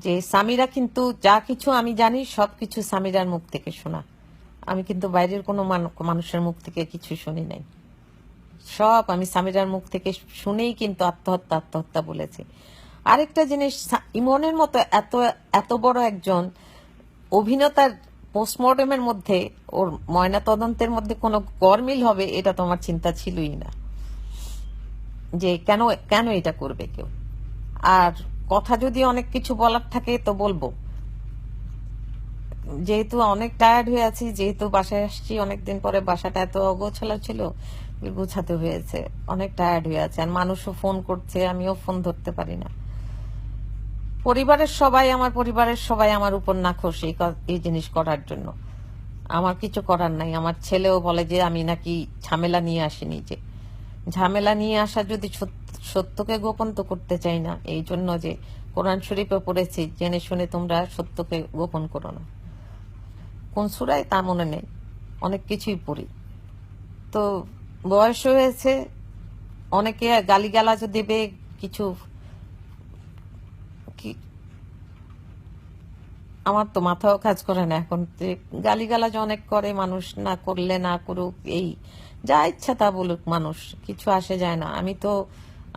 যে সামিরা কিন্তু যা কিছু আমি জানি সবকিছু সামিরার মুখ থেকে শোনা। আমি কিন্তু বাইরের কোনো মানুষের মুখ থেকে কিছু শুনি নাই। সব আমি সামিরার মুখ থেকে শুনেই কিন্তু আত্মহত্যা আত্মহত্যা বলেছি। আরেকটা জিনিস, ইমনের মতো এত এত বড় একজন অভিনেতার পোস্টমর্টমের মধ্যে ওর ময়না তদন্তের মধ্যে কোনো গরমিল হবে এটা তো আমার চিন্তা ছিলই না, যে কেন কেন এটা করবে কেউ। আর কথা যদি অনেক কিছু বলার থাকে তো বলবো, যেহেতু অনেক টায়ার্ড হয়ে আছি, যেহেতু বাসায় আসছি অনেকদিন পরে, বাসাটা এত অগোছালো ছিল, গুছাতে হয়েছে, অনেক টায়ার্ড হয়ে আছে। আর মানুষও ফোন করছে, আমিও ফোন ধরতে পারি না। পরিবারের সবাই আমার উপর নাখোশ এই জিনিস করার জন্য। আমার কিছু করার নাই। আমার ছেলেও বলে যে আমি নাকি ঝামেলা নিয়ে আসিনি, যে ঝামেলা নিয়ে আসা যদি সত্যকে গোপন তো করতে চাই না, এই জন্য যে কোরআন শরীফে পড়েছি জেনে শুনে তোমরা সত্যকে গোপন করো না। কোন সূরায় তা মনে নেই, অনেক কিছুই পড়ি। তো বয়স হয়েছে, অনেকে গালিগালাজও দেবে, কিছু কি আমার তো মাথাও কাজ করে না এখন। গালিগালাজ অনেক করে মানুষ, না করলে না করুক, এই যা ইচ্ছা তা বলুক মানুষ, কিছু আসে যায় না। আমি তো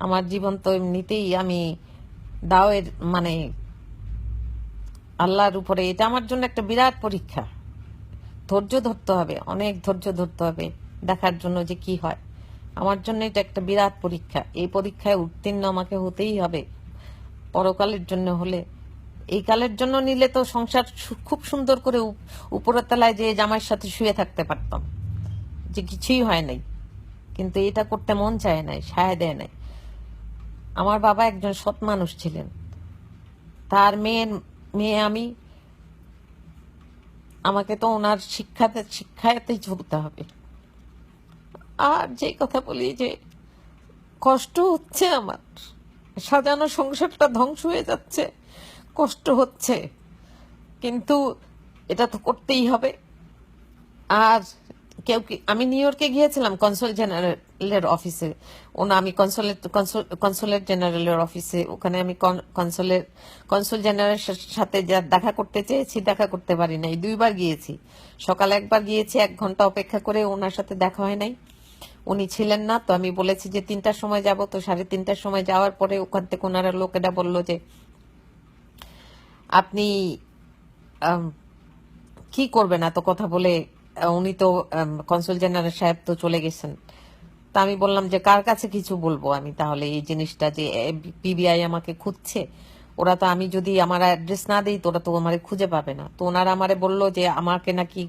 আমার জীবন তো এমনিতেই আমি দাওয়ের মানে আল্লাহর উপরে, এটা আমার জন্য একটা বিরাট পরীক্ষা। ধৈর্য ধরতে হবে, অনেক ধৈর্য ধরতে হবে দেখার জন্য যে কি হয়। আমার জন্য এটা একটা বিরাট পরীক্ষা। এই পরীক্ষায় উত্তীর্ণ আমাকে হতেই হবে। পরকালের জন্য হলে, এই কালের জন্য নিলে তো সংসার খুব সুন্দর করে উপরের তলায় যে জামাইয়ের সাথে শুয়ে থাকতে পারতাম, যে কিছুই হয় নাই। কিন্তু এটা করতে মন চায় নাই, সায় দেয় নাই। আমার বাবা একজন সৎ মানুষ ছিলেন, তার মেয়ে আমি, আমাকে তো ওনার শিক্ষাতেই চলতে হবে। আর যে কথা বলি যে কষ্ট হচ্ছে আমার, সাজানো সংসারটা ধ্বংস হয়ে যাচ্ছে, কষ্ট হচ্ছে, কিন্তু এটা তো করতেই হবে। আর আমি নিউ ইয়র্কে গিয়েছিলাম কনসুল জেনারেলের অফিসে, আমি কনসুলেট জেনারেলের অফিসে, ওখানে আমি কনসুল জেনারেলের সাথে যা দেখা করতে চেয়েছি দেখা করতে পারি নাই। 2বার গিয়েছি, সকালে একবার গিয়েছি, 1 ঘন্টা অপেক্ষা করে, ওনার সাথে দেখা হয় নাই, উনি ছিলেন না। তো আমি বলেছি যে 3টার সময় যাব, তো 3:30টার সময় যাওয়ার পরে ওখান থেকে ওনারা লোকেরা বলল যে আপনি কি করবেন এত কথা বলে, উনি তো কনসুল জেনারেল সাহেব তো চলে গেছেন। তা আমি বললাম যে কার কাছে কিছু বলবো আমি তাহলে এই জিনিসটা, যে পিবিআই আমাকে খুঁজছে, ওরা তো আমি যদি আমার অ্যাড্রেস না দিই তোরা তো আমারে খুঁজে পাবে না। তো ওনারা আমারে বললো যে আমাকে নাকি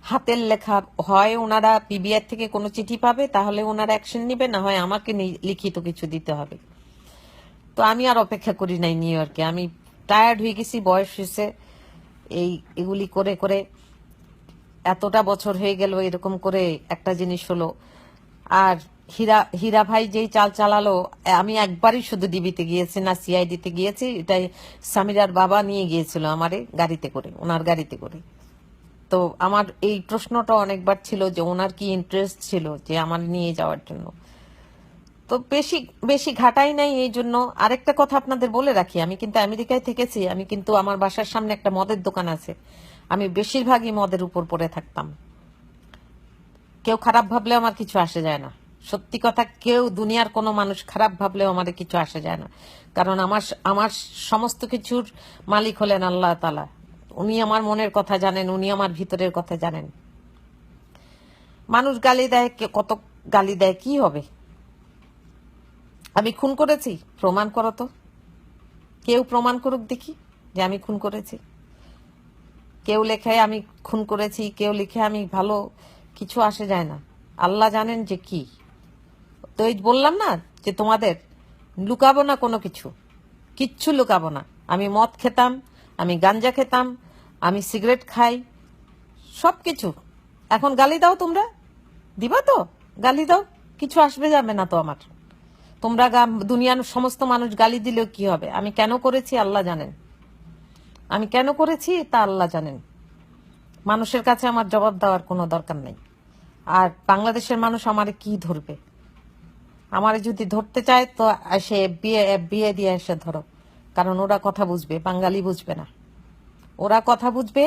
হাতের লেখা, হয় ওনারা পিবিআই থেকে কোনো চিঠি পাবে তাহলে ওনারা অ্যাকশন নিবে, না হয় আমাকে লিখিত কিছু দিতে হবে। তো আমি আর অপেক্ষা করি নাই নিউ ইয়র্কে, আমি টায়ার্ড হয়ে গেছি, বয়স হয়েছে, এগুলি করে করে এতটা বছর হয়ে গেল, এরকম করে একটা জিনিস হলো। আর হীরা ভাই যেই চাল চালালো, আমি একবারই শুধু ডিবিতে গিয়েছি না সিআইডিতে গিয়েছি, এটাই সামিরার বাবা নিয়ে গিয়েছিল আমারে গাড়িতে করে, ওনার গাড়িতে করে। তো আমার এই প্রশ্নটা অনেকবার ছিল যে ওনার কি ইন্টারেস্ট ছিল যে আমার নিয়ে যাওয়ার জন্য। তো বেশি বেশি ঘাটাই নাই এই জন্য। আরেকটা কথা আপনাদের বলে রাখি, আমি কিন্তু আমেরিকায় থেকেছি, আমি কিন্তু আমার বাসার সামনে একটা মদের দোকান আছে, আমি বেশিরভাগই মদের উপর পড়ে থাকতাম। কেউ খারাপ ভাবলেও আমার কিছু আসে যায় না, সত্যি কথা, কেউ দুনিয়ার কোনো মানুষ খারাপ ভাবলেও আমার কিছু আসে যায় না, কারণ আমার আমার সমস্ত কিছুর মালিক হলেন আল্লাহ তাআলা। উনি আমার মনের কথা জানেন, উনি আমার ভিতরের কথা জানেন। মানুষ গালি দেয়, কত গালি দেয়, কি হবে? আমি খুন করেছি? প্রমাণ করো তো, কেউ প্রমাণ করুক দেখি যে আমি খুন করেছি। কেউ লেখে আমি খুন করেছি, কেউ লিখে আমি ভালো, কিছু আসে যায় না। আল্লাহ জানেন যে কি। তো এই বললাম না যে তোমাদের লুকাবো না কোনো কিছু, কিচ্ছু লুকাবো না। আমি মদ খেতাম, আমি গাঞ্জা খেতাম, আমি সিগারেট খাই, সব কিছু। এখন গালি দাও, তোমরা দিবা তো, গালি দাও, কিছু আসবে যাবে না তো আমার। তোমরা দুনিয়ার সমস্ত মানুষ গালি দিলেও কি হবে? আমি কেন করেছি আল্লাহ জানেন, আমি কেন করেছি তা আল্লাহ জানেন। মানুষের কাছে আমার জবাব দেওয়ার কোনো দরকার নেই। আর বাংলাদেশের মানুষ আমারে কি ধরবে? আমারে যদি ধরতে চায় তো সে বিয়ে বিয়ে দিয়ে এসে ধরো, কারণ ওরা কথা বুঝবে, বাঙালি বুঝবে না। ওরা কথা বুঝবে,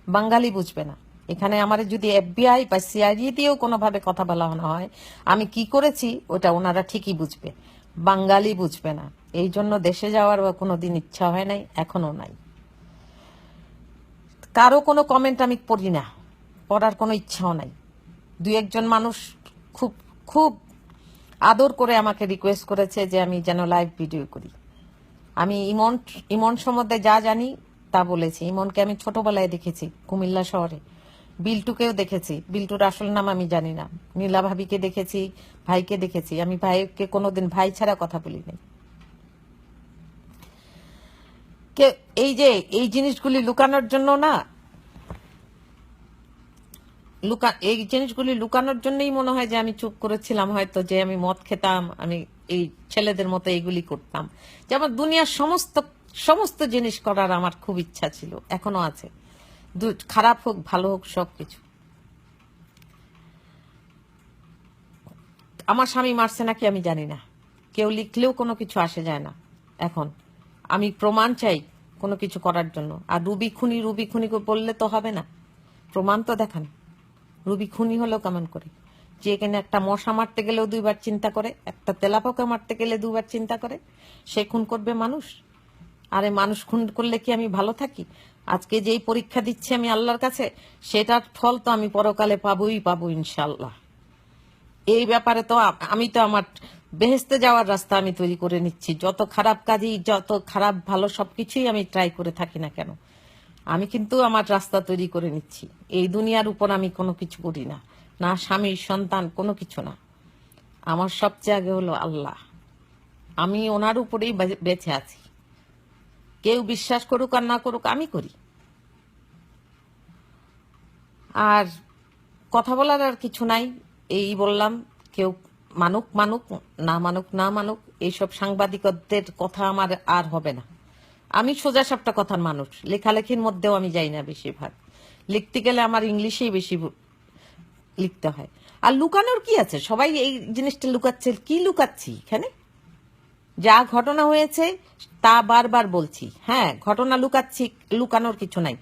বাঙালি বুঝবে না। এখানে আমার যদি FBI বা CID দিয়েও কোনোভাবে কথা বলা হয়, আমি কি করেছি ওটা ওনারা ঠিকই বুঝবে, বাঙালি বুঝবে না। এই জন্য দেশে যাওয়ার কোনোদিন ইচ্ছা হয় নাই, এখনো নাই। কারো কোনো কমেন্ট আমি পড়ি না, পড়ার কোনো ইচ্ছাও নাই। দুই একজন মানুষ খুব খুব আদর করে আমাকে রিকোয়েস্ট করেছে যে আমি যেন লাইভ ভিডিও করি। আমি ইমন সম্বন্ধে যা জানি তা বলেছি। ইমনকে আমি ছোটবেলায় দেখেছি কুমিল্লা শহরে, বিল্টুকেও দেখেছি, বিল্টুর আসল নাম আমি জানি না। নীলা ভাবিকে দেখেছি, ভাইকে দেখেছি। আমি ভাইকে কোনোদিন ভাই ছাড়া কথা বলি নাই। কে এই যে এই জিনিসগুলি লুকানোর জন্য না, এই জিনিসগুলি লুকানোর জন্যই মনে হয় যে আমি চুপ করেছিলাম, হয়তো যে আমি মদ খেতাম, আমি এই ছেলেদের মতো এইগুলি করতাম। যে আমার দুনিয়ার সমস্ত সমস্ত জিনিস করার আমার খুব ইচ্ছা ছিল, এখনো আছে। খারাপ হোক ভালো হোক সবকিছু। আমার স্বামী মারছে নাকি আমি জানি না, কেউ লিখলেও কোনো কিছু আসে যায় না। এখন আমি প্রমাণ চাই কোনো কিছু করার জন্য। আর রুবি খুনি বললে তো হবে না, প্রমাণ তো দেখান। রুবি খুনি হলো কেমন করে? যে এখানে একটা মশা মারতে গেলেও দুইবার চিন্তা করে, একটা তেলাপোকা মারতে গেলে দুবার চিন্তা করে, সে খুন করবে মানুষ? আরে মানুষ খুন করলে কি আমি ভালো থাকি? আজকে যেই পরীক্ষা দিচ্ছি আমি আল্লাহর কাছে, সেটার ফল তো আমি পরকালে পাবো ইনশাল্লাহ। এই ব্যাপারে তো আমি তো আমার বেহেস্তে যাওয়ার রাস্তা আমি তৈরি করে নিচ্ছি। যত খারাপ কাজই, যত খারাপ ভালো সবকিছুই আমি ট্রাই করে থাকি না কেন, আমি কিন্তু আমার রাস্তা তৈরি করে নিচ্ছি। এই দুনিয়ার উপর আমি কোনো কিছু করি না, না স্বামী সন্তান কোনো কিছু না। আমার সবচেয়ে আগে হলো আল্লাহ। আমি ওনার উপরেই বেঁচে আছি। কেউ বিশ্বাস করুক আর না করুক, আমি করি। আর কথা বলার আর কিছু নাই, এই বললাম। কেউ মানুক মানুক, না মানুক, এইসব সাংবাদিকদের কথা আমার আর হবে না। আমি সোজা সাপটা কথার মানুষ, লেখালেখির মধ্যেও আমি যাই না বেশিরভাগ। লিখতে গেলে আমার ইংলিশেই বেশি লিখতে হয়। আর লুকানোর কি আছে? সবাই এই জিনিসটা লুকাচ্ছে, কি লুকাচ্ছি এখানে? যা ঘটনা হয়েছে তা বারবার বলছি। হ্যাঁ, ঘটনা লুকাচ্ছি, লুকানোর কিছু নাই।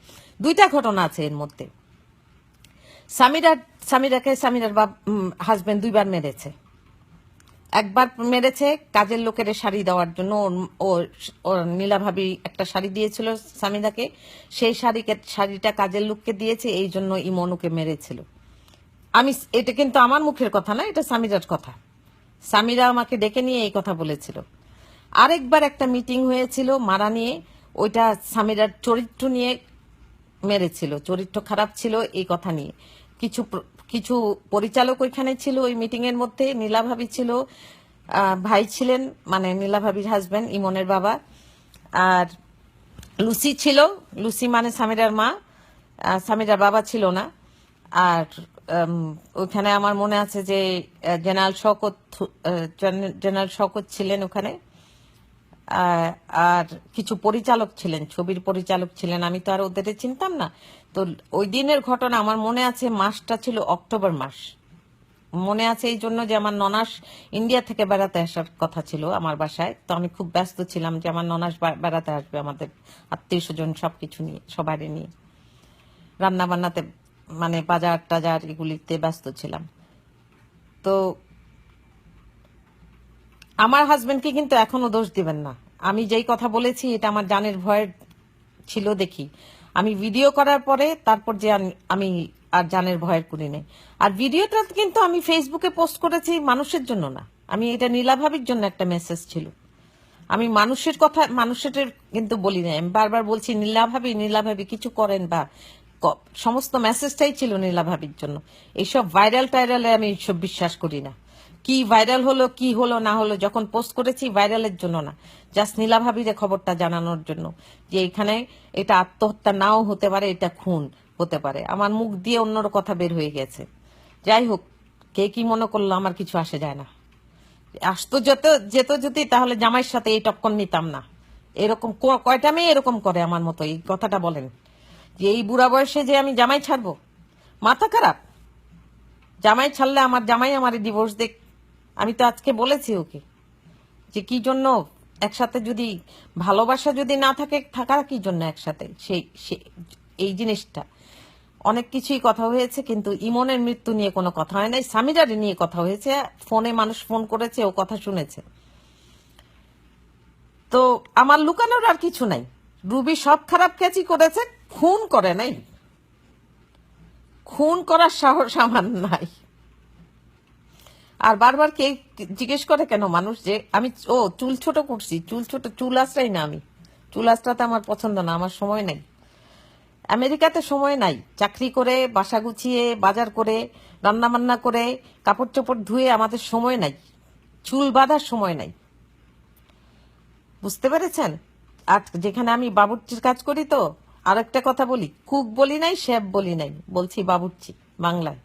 দুইটা ঘটনা আছে এর মধ্যে। সামিরাকে সামিরার হাজবেন্ড দুইবার মেরেছে। একবার মেরেছে কাজের লোকের শাড়ি দেওয়ার জন্য। ওর নীলা ভাবি একটা শাড়ি দিয়েছিল সামিরাকে, সেই শাড়িটা কাজের লোককে দিয়েছে, এই জন্য ইমনুকে মেরেছিল। এটা কিন্তু আমার মুখের কথা না, এটা সামিরার কথা। সামিরা আমাকে ডেকে নিয়ে এই কথা বলেছিল। আরেকবার একটা মিটিং হয়েছিল মারা নিয়ে, ওইটা সামিরার চরিত্র নিয়ে মেরেছিল, চরিত্র খারাপ ছিল এই কথা নিয়ে। কিছু কিছু পরিচালক ওইখানে ছিল ওই মিটিং এর মধ্যে। নীলা ভাবি ছিল, ভাই ছিলেন, মানে নীলা ভাবির হাজবেন্ড ইমনের বাবা, আর লুসি ছিল। লুসি মানে সামিরার মা, সামিরার বাবা ছিল না। আর ওখানে আমার মনে আছে যে জেনারেল শওকত ছিলেন ওখানে। আর কিছু পরিচালক ছিলেন, ছবির পরিচালক ছিলেন। আমি তো আর ওদের চিনতাম না। তো ওই দিনের ঘটনা আমার মনে আছে, মাসটা ছিল অক্টোবর মাস। মনে আছে এই জন্য যে আমার ননাস ইন্ডিয়া থেকে বেড়াতে আসার কথা ছিল আমার বাসায়। তো আমি খুব ব্যস্ত ছিলাম যে আমার ননাস বেড়াতে আসবে, আমাদের আত্মীয় স্বজন সবকিছু নিয়ে, সবারই নিয়ে, রান্না বান্নাতে, মানে বাজার টাজার এগুলিতে ব্যস্ত ছিলাম। তো আমার হাজবেন্ডকে কিন্তু এখনো দোষ দিবেন না। আমি যেই কথা বলেছি এটা আমার জানের ভয়ের ছিল দেখি। আমি ভিডিও করার পরে তারপর যে আমি আর জানের ভয়ের করি নাই। আর ভিডিওটা কিন্তু আমি ফেসবুকে পোস্ট করেছি মানুষের জন্য না, আমি এটা নীলা ভাবির জন্য একটা মেসেজ ছিল। আমি মানুষের কথা মানুষের কিন্তু বলি নাই। আমি বারবার বলছি নীলা ভাবি কিছু করেন, বা সমস্ত মেসেজটাই ছিল নীলা ভাবির জন্য। এইসব ভাইরাল টাইরালে আমি সব বিশ্বাস করি না। কি ভাইরাল হলো কি হলো না হলো, যখন পোস্ট করেছি ভাইরালের জন্য না, জাস্ট নীলা ভাবির খবরটা জানানোর জন্য যে এখানে এটা আত্মহত্যা নাও হতে পারে, এটা খুন হতে পারে। আমার মুখ দিয়ে অন্যর কথা বের হয়ে গেছে। যাই হোক, কে কি মনে করলো আমার কিছু আসে যায় না। আসতো যেত যদি, তাহলে জামাইয়ের সাথে এই টক্কর নিতাম না। এরকম কয়টা মেয়ে এরকম করে আমার মতো? এই কথাটা বলেন, যে এই বুড়া বয়সে যে আমি জামাই ছাড়বো? মাথা খারাপ? জামাই ছাড়লে আমার জামাই আমার ডিভোর্স দেখ। আমি তো আজকে বলেছি ওকে যে কি জন্য একসাথে যদি ভালোবাসা যদি না থাকে, থাকার কি জন্য একসাথে? এই জিনিসটা অনেক কিছুই কথা হয়েছে, কিন্তু ইমনের মৃত্যু নিয়ে কোনো কথা হয় নাই। সামিরারে নিয়ে কথা হয়েছে, ফোনে মানুষ ফোন করেছে, ও কথা শুনেছে। তো আমার লুকানোর আর কিছু নাই। রুবি সব খারাপ কাজই করেছে, খুন করে নাই। খুন করার সাহস আমার নাই। আর বারবার কে জিজ্ঞেস করে কেন মানুষ যে আমি চুল ছোট করছি, চুল আশ্রাই না আমি। চুল আশ্রাতে আমার পছন্দ না, আমার সময় নাই। আমেরিকাতে সময় নাই। চাকরি করে, বাসা গুছিয়ে, বাজার করে, রান্না বান্না করে, কাপড় চোপড় ধুয়ে আমাদের সময় নাই। চুল বাঁধার সময় নাই। বুঝতে পেরেছেন? আর যেখানে আমি বাবুর্চির কাজ করি, তো আরেকটা কথা বলি, কুক বলি নাই, শেফ বলি নাই, বলছি বাবুর্চি বাংলায়।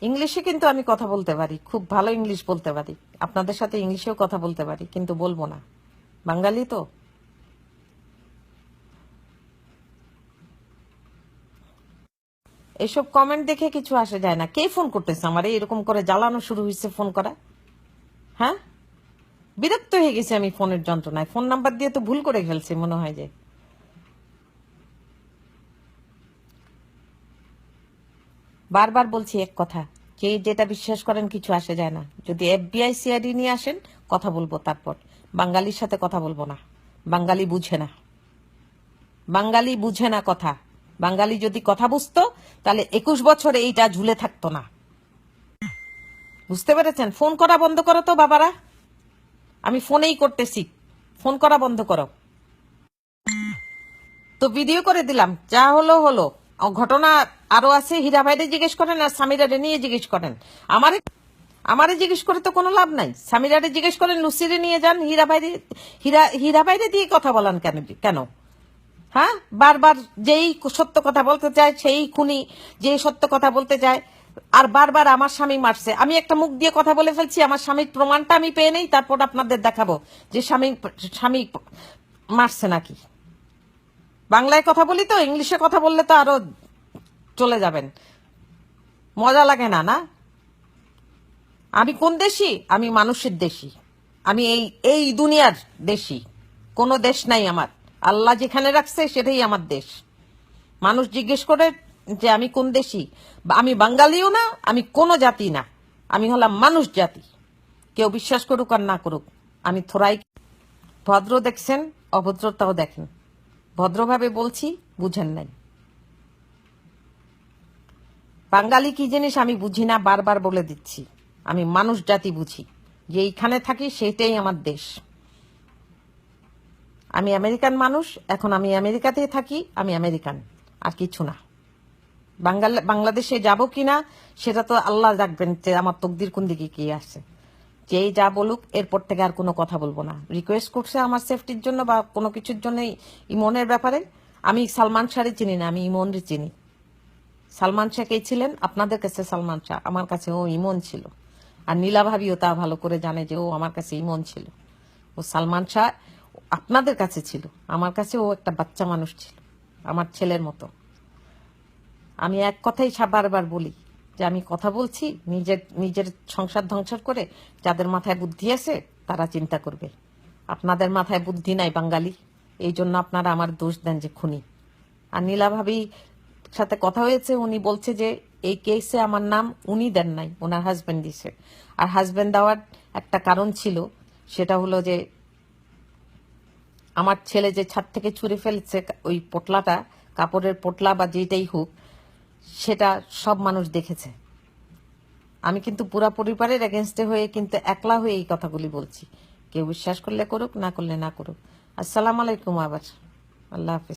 ইংলিশে কিন্তু আমি কথা বলতে পারি, খুব ভালো ইংলিশ বলতে পারি। আপনাদের সাথে ইংলিশেও কথা বলতে পারি, কিন্তু বলবো না। বাঙালি তো। এসব কমেন্ট দেখে কিছু আসে যায় না। কে ফোন করতেছে আমারে? এরকম করে জ্বালানো শুরু হয়েছে ফোন করা। হ্যাঁ, বিরক্ত হয়ে গেছে আমি ফোনের যন্ত্রণায়। ফোন নাম্বার দিয়ে তো ভুল করে ফেলছি মনে হয়। যে বারবার বলছি এক কথা, যে যেটা বিশ্বাস করেন কিছু আসে যায় না। যদি FBI CID নিয়ে আসেন, কথা বলবো। তারপর বাঙালির সাথে কথা বলবো না। বাঙালি বুঝে না। বাঙালি বুঝে না কথা। বাঙালি যদি কথা বুঝতো, তাহলে 21 বছরে এইটা ঝুলে থাকতো না। বুঝতে পেরেছেন? ফোন করা বন্ধ করো তো বাবারা। আমি ফোনেই করতেছি, ফোন করা বন্ধ করো। তো ভিডিও করে দিলাম, যা হলো হলো। ঘটনা আরো আছে। হীরা ভাইরে জিজ্ঞেস করেন, আর সামিরারে নিয়ে জিজ্ঞেস করেন। আমারে আমারে জিজ্ঞেস করে তো কোনো লাভ নাই। সামিরারে জিজ্ঞেস করেন, লুসিরে নিয়ে যান। হীরা ভাইরে দিয়ে কথা বলান কেন কেন? হ্যাঁ, বারবার যেই সত্য কথা বলতে চায় সেই খুনি, যে সত্য কথা বলতে চায়। আর বারবার আমার স্বামী মারছে। আমি একটা মুখ দিয়ে কথা বলে ফেলছি, আমার স্বামীর প্রমাণটা আমি পেয়ে নেই, তারপর আপনাদের দেখাবো যে স্বামী মারছে নাকি। বাংলায় কথা বলি তো, ইংলিশে কথা বললে তো আরো চলে যাবেন। মজা লাগে না, না? আমি কোন দেশি? আমি মানুষের দেশি। আমি এই এই দুনিয়ার দেশি। কোনো দেশ নাই আমার। আল্লাহ যেখানে রাখছে সেটাই আমার দেশ। মানুষ জিজ্ঞেস করে যে আমি কোন দেশি, আমি বাঙালিও না, আমি কোনো জাতি না। আমি হলাম মানুষ জাতি। কেউ বিশ্বাস করুক আর না করুক, আমি থোড়াই ভদ্র দেখছেন, অভদ্রতাও দেখেন। ভদ্রভাবে বলছি, বুঝেন নাই। বাঙালি কি জিনিস আমি বুঝি না, বারবার বলে দিচ্ছি। আমি মানুষ জাতি বুঝি। যে এইখানে থাকি সেটাই আমার দেশ। আমি আমেরিকান মানুষ, এখন আমি আমেরিকাতেই থাকি, আমি আমেরিকান, আর কিছু না। বাংলাদেশে যাব কিনা সেটা তো আল্লাহ রাখবেন, যে আমার তকদির কোন দিকে কি আছে। যেই যা বলুক, এরপর থেকে আর কোনো কথা বলবো না। রিকোয়েস্ট করছে আমার সেফটির জন্য বা কোনো কিছুর জন্য ইমনের ব্যাপারে। আমি সালমান শাহরে চিনি না, আমি ইমনরে চিনি। সালমান শাহ কে ছিলেন আপনাদের কাছে? সালমান শাহ আমার কাছে ও ইমন ছিল। আর নীলা ভাবিও তা ভালো করে জানে যে ও আমার কাছে ইমন ছিল। ও সালমান শাহ আপনাদের কাছে ছিল, আমার কাছে ও একটা বাচ্চা মানুষ ছিল, আমার ছেলের মতো। আমি এক কথাই বারবার বলি যে আমি কথা বলছি নিজের নিজের সংসার ধ্বংস করে। যাদের মাথায় বুদ্ধি আছে তারা চিন্তা করবে। আপনাদের মাথায় বুদ্ধি নাই বাঙালি, এই জন্য আপনারা আমার দোষ দেন যে খুনি। আর নীলা ভাবি সাথে কথা হয়েছে, উনি বলছে যে এই কেসে আমার নাম উনি দেন নাই, ওনার হাজবেন্ড দিছে। আর হাজবেন্ড দেওয়ার একটা কারণ ছিল, সেটা হলো যে আমার ছেলে যে ছাদ থেকে ছুঁড়ে ফেলছে ওই পোটলাটা, কাপড়ের পোটলা বা যেটাই হোক, সেটা সব মানুষ দেখেছে। আমি কিন্তু পুরা পরিবারের এগেনস্টে হয়ে, কিন্তু একলা হয়ে এই কথাগুলি বলছি। কেউ বিশ্বাস করলে করুক, না করলে না করুক। আসসালামু আলাইকুম। আবার আল্লাহ হাফিজ।